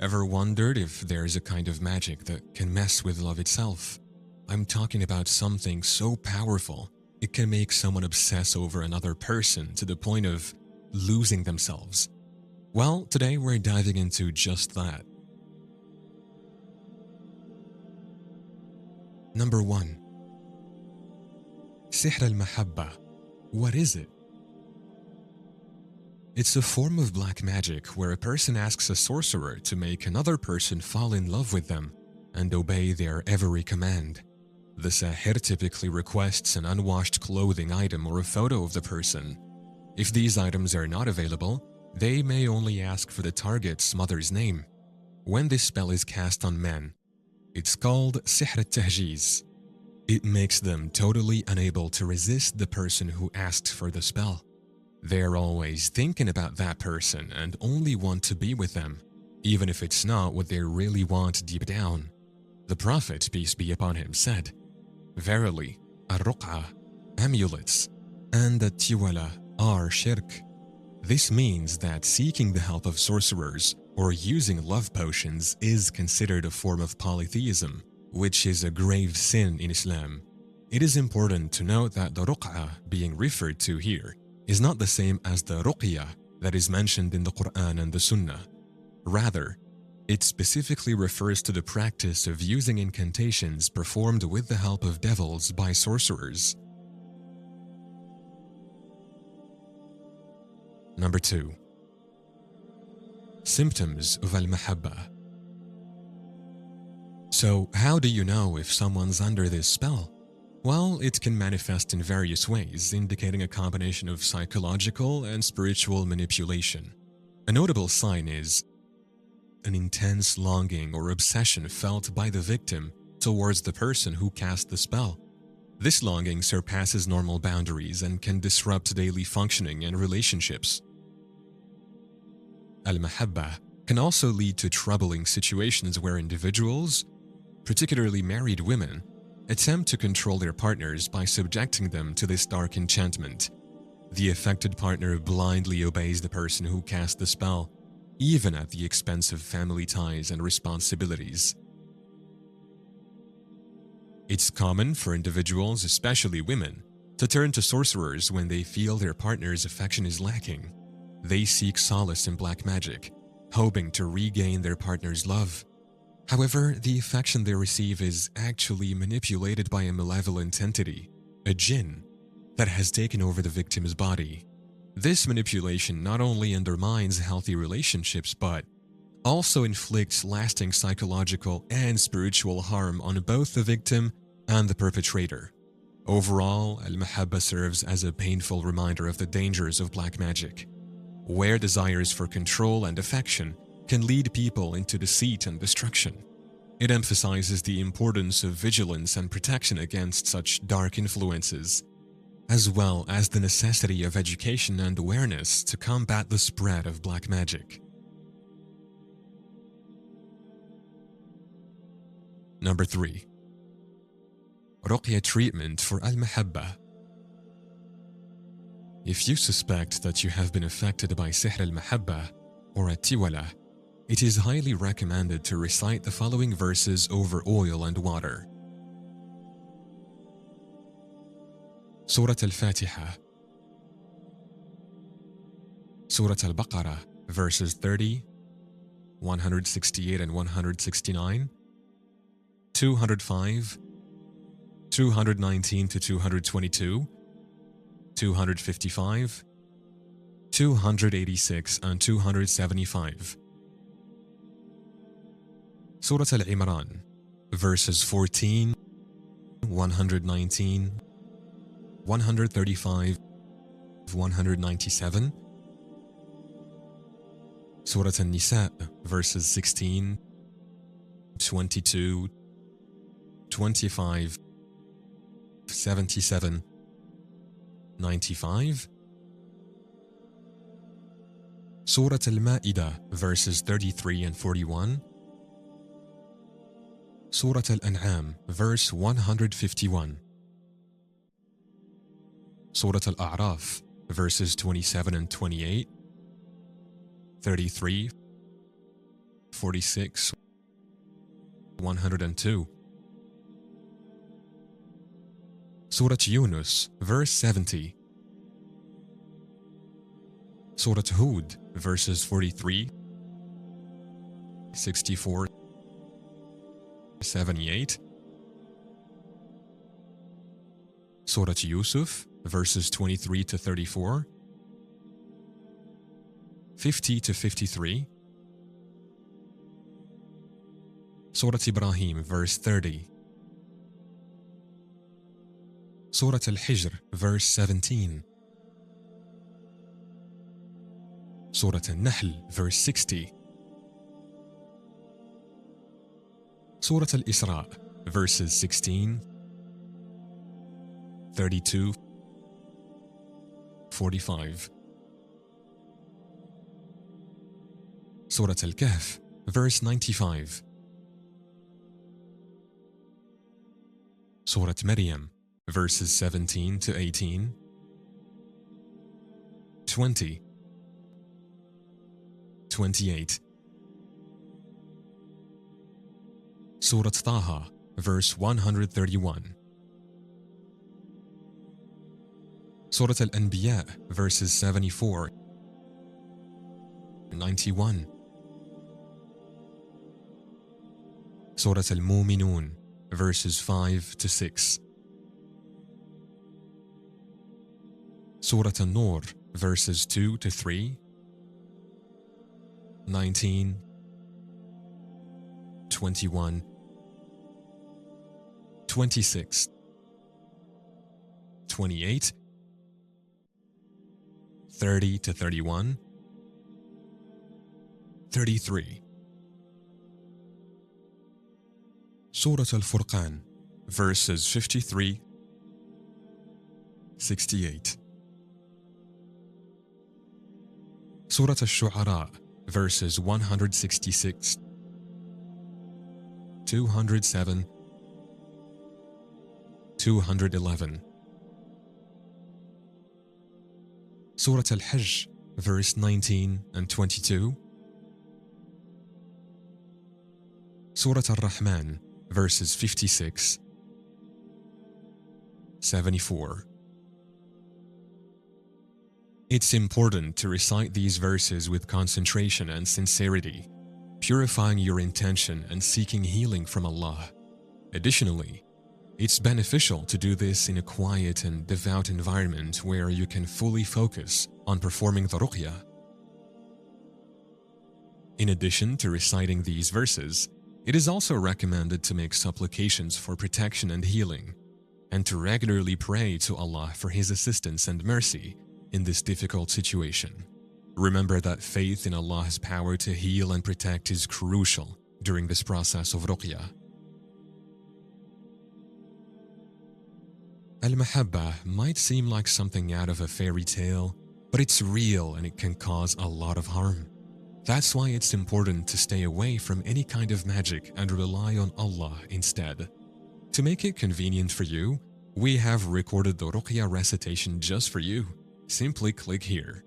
Ever wondered if there's a kind of magic that can mess with love itself? I'm talking about something so powerful, it can make someone obsess over another person to the point of losing themselves. Well, today we're diving into just that. Number 1. Sihr Al-Mahaba. What is it? It's a form of black magic where a person asks a sorcerer to make another person fall in love with them and obey their every command. The sahir typically requests an unwashed clothing item or a photo of the person. If these items are not available, they may only ask for the target's mother's name. When this spell is cast on men, it's called Sihr Al-Tahjiz. It makes them totally unable to resist the person who asked for the spell. They're always thinking about that person and only want to be with them, even if it's not what they really want deep down. The Prophet, peace be upon him, said, "Verily, Ar-Ruq'ah, amulets, and the Al-Tiwalah are shirk." This means that seeking the help of sorcerers or using love potions is considered a form of polytheism, which is a grave sin in Islam. It is important to note that the Ruq'ah being referred to here is not the same as the Ruqyah that is mentioned in the Quran and the Sunnah. Rather, it specifically refers to the practice of using incantations performed with the help of devils by sorcerers. Number 2. Symptoms of Al-Mahabba. So, how do you know if someone's under this spell? Well, it can manifest in various ways, indicating a combination of psychological and spiritual manipulation. A notable sign is an intense longing or obsession felt by the victim towards the person who cast the spell. This longing surpasses normal boundaries and can disrupt daily functioning and relationships. Al-Mahabba can also lead to troubling situations where individuals, particularly married women, attempt to control their partners by subjecting them to this dark enchantment. The affected partner blindly obeys the person who cast the spell, even at the expense of family ties and responsibilities. It's common for individuals, especially women, to turn to sorcerers when they feel their partner's affection is lacking. They seek solace in black magic, hoping to regain their partner's love. However, the affection they receive is actually manipulated by a malevolent entity, a jinn, that has taken over the victim's body. This manipulation not only undermines healthy relationships but also inflicts lasting psychological and spiritual harm on both the victim and the perpetrator. Overall, Al-Mahabba serves as a painful reminder of the dangers of black magic, where desires for control and affection can lead people into deceit and destruction. It emphasizes the importance of vigilance and protection against such dark influences, as well as the necessity of education and awareness to combat the spread of black magic. Number 3. Ruqya treatment for Al-Mahabba. If you suspect that you have been affected by Sihr Al-Mahaba or Al-Tiwalah, it is highly recommended to recite the following verses over oil and water. Surah Al-Fatiha, Surah Al-Baqarah, verses 30, 168 and 169, 205, 219 to 222, 255, 286 and 275. Surah Al-Imran, verses 14, 119, 135, 197. Surah An-Nisa, verses 16, 22, 25, 77, 95. Surah Al-Ma'idah, verses 33 and 41. Surah Al-An'am, verse 151. Surah Al-A'raf, verses 27 and 28, 33, 46, 102. Surah Yunus, verse 70. Surah Hud, verses 43, 64, 78. Surah Yusuf, verses 23 to 34, 50 to 53. Surah Ibrahim, verse 30. Surah Al-Hijr, verse 17. Surah Al-Nahl, verse 60. Surah Al-Isra, verses 16, 32, 45. Surah Al-Kahf, verse 95. Surah Maryam, verses 17 to 18, 20, 28. Surah Taha, verse 131. Surah Al-Anbiya, verses 74, 91. Surah Al-Mu'minun, verses 5 to 6. Surah An-Nur, verses 2 to 3, 19, 21, 26, 28, 30 to 31, 33. Surah Al-Furqan, verses 53, 68. Surah Al-Shu'ara, verses 166, 207, 211. Surah Al-Hajj, verse 19 and 22. Surah Al-Rahman, verses 56, 74. It's important to recite these verses with concentration and sincerity, purifying your intention and seeking healing from Allah. Additionally, it's beneficial to do this in a quiet and devout environment where you can fully focus on performing the ruqyah. In addition to reciting these verses, it is also recommended to make supplications for protection and healing, and to regularly pray to Allah for His assistance and mercy in this difficult situation. Remember that faith in Allah's power to heal and protect is crucial during this process of ruqyah. Al-Mahaba might seem like something out of a fairy tale, but it's real and it can cause a lot of harm. That's why it's important to stay away from any kind of magic and rely on Allah instead. To make it convenient for you, we have recorded the ruqyah recitation just for you. Simply click here.